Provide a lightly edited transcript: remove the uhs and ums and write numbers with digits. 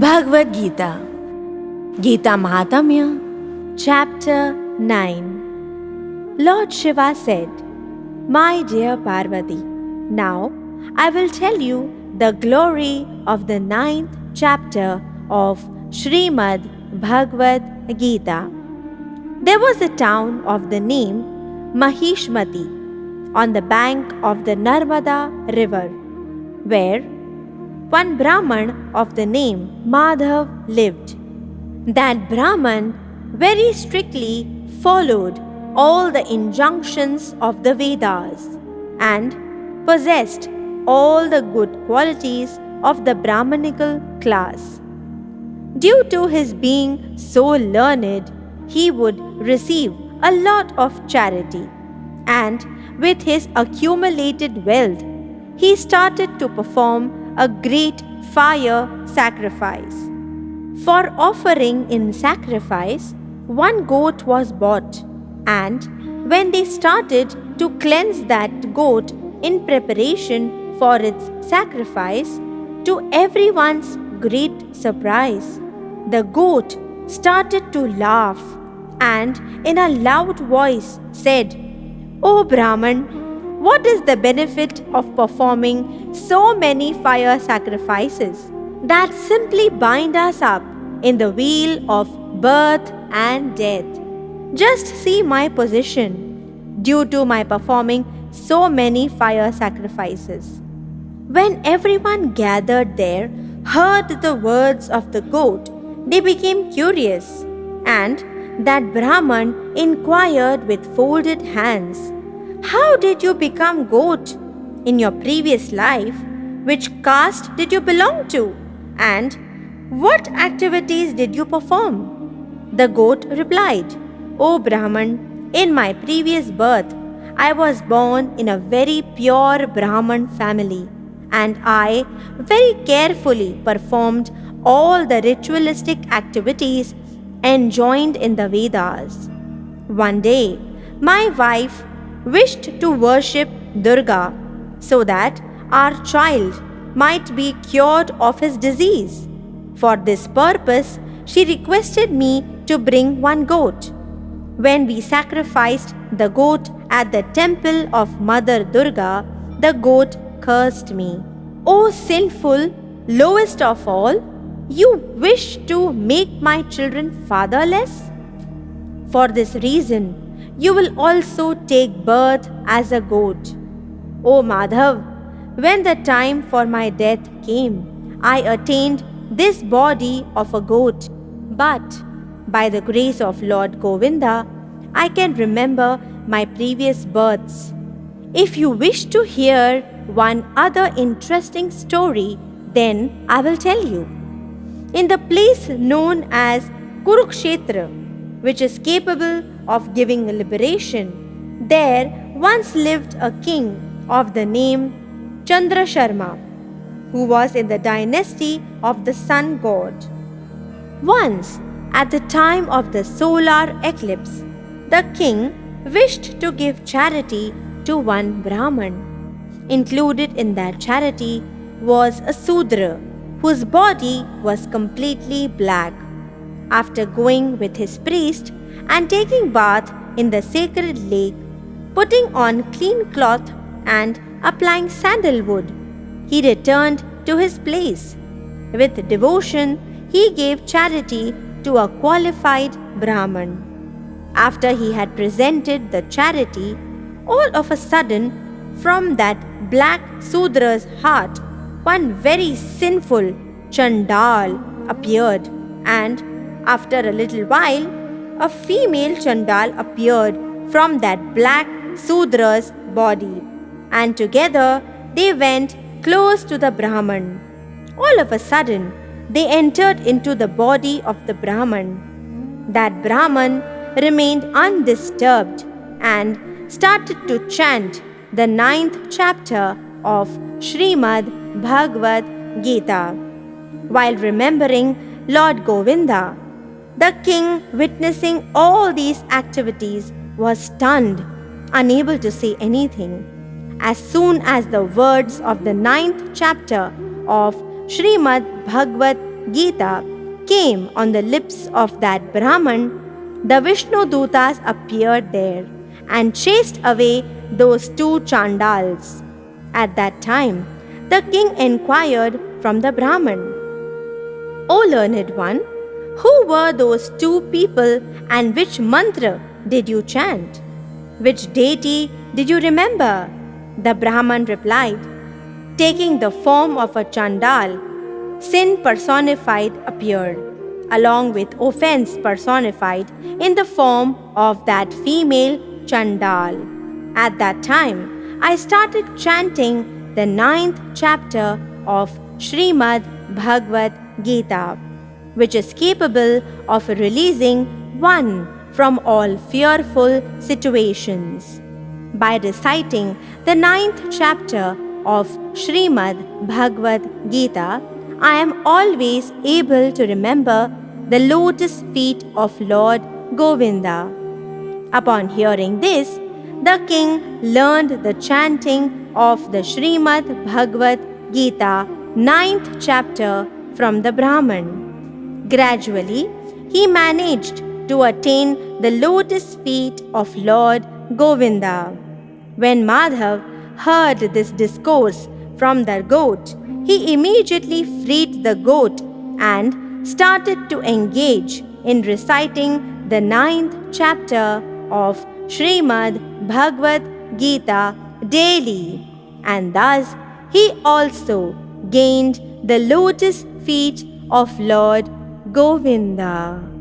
Bhagavad Gita, Gita Mahatmya, Chapter 9. Lord Shiva said, My dear Parvati, now I will tell you the glory of the 9th chapter of Srimad Bhagavad Gita. There was a town of the name Mahishmati on the bank of the Narmada river, where one Brahman of the name Madhav lived. That Brahman very strictly followed all the injunctions of the Vedas and possessed all the good qualities of the Brahmanical class. Due to his being so learned, he would receive a lot of charity, and with his accumulated wealth, he started to perform a great fire sacrifice. For offering in sacrifice, one goat was bought, and when they started to cleanse that goat in preparation for its sacrifice, to everyone's great surprise, the goat started to laugh and in a loud voice said, "O Brahman, what is the benefit of performing so many fire sacrifices that simply bind us up in the wheel of birth and death? Just see my position due to my performing so many fire sacrifices." When everyone gathered there heard the words of the goat, they became curious, and that Brahman inquired with folded hands, "How did you become goat in your previous life? Which caste did you belong to? And what activities did you perform?" The goat replied, "O Brahman, in my previous birth, I was born in a very pure Brahman family, and I very carefully performed all the ritualistic activities enjoined in the Vedas. One day, my wife wished to worship Durga so that our child might be cured of his disease. For this purpose, she requested me to bring one goat. When we sacrificed the goat at the temple of Mother Durga, the goat cursed me. 'O sinful, lowest of all, you wish to make my children fatherless? For this reason, you will also take birth as a goat.' O Madhav, when the time for my death came, I attained this body of a goat. But by the grace of Lord Govinda, I can remember my previous births. If you wish to hear one other interesting story, then I will tell you. In the place known as Kurukshetra, which is capable of giving liberation, there once lived a king of the name Chandrasharma, who was in the dynasty of the sun god. Once, at the time of the solar eclipse, the king wished to give charity to one Brahman. Included in that charity was a Sudra, whose body was completely black. After going with his priest and taking bath in the sacred lake, putting on clean cloth and applying sandalwood, he returned to his place. With devotion, he gave charity to a qualified Brahman. After he had presented the charity, all of a sudden, from that black Sudra's heart, one very sinful Chandal appeared, and after a little while, a female Chandal appeared from that black Sudra's body, and together they went close to the Brahman. All of a sudden, they entered into the body of the Brahman. That Brahman remained undisturbed and started to chant the 9th chapter of Srimad Bhagavad Gita. While remembering Lord Govinda, the king, witnessing all these activities, was stunned, unable to say anything. As soon as the words of the 9th chapter of Srimad Bhagavad Gita came on the lips of that Brahman, the Vishnu Dutas appeared there and chased away those two Chandals. At that time, the king inquired from the Brahman, O learned one, who were those two people and which mantra did you chant? Which deity did you remember? The Brahman replied, taking the form of a Chandal, sin personified appeared, along with offense personified in the form of that female Chandal. At that time, I started chanting the 9th chapter of Srimad Bhagavad Gita, which is capable of releasing one from all fearful situations. By reciting the 9th chapter of Srimad Bhagavad Gita, I am always able to remember the lotus feet of Lord Govinda. Upon hearing this, the king learned the chanting of the Srimad Bhagavad Gita 9th chapter from the Brahman. Gradually, he managed to attain the lotus feet of Lord Govinda. When Madhav heard this discourse from the goat, he immediately freed the goat and started to engage in reciting the 9th chapter of Srimad Bhagavad Gita daily, and thus he also gained the lotus feet of Lord Govinda.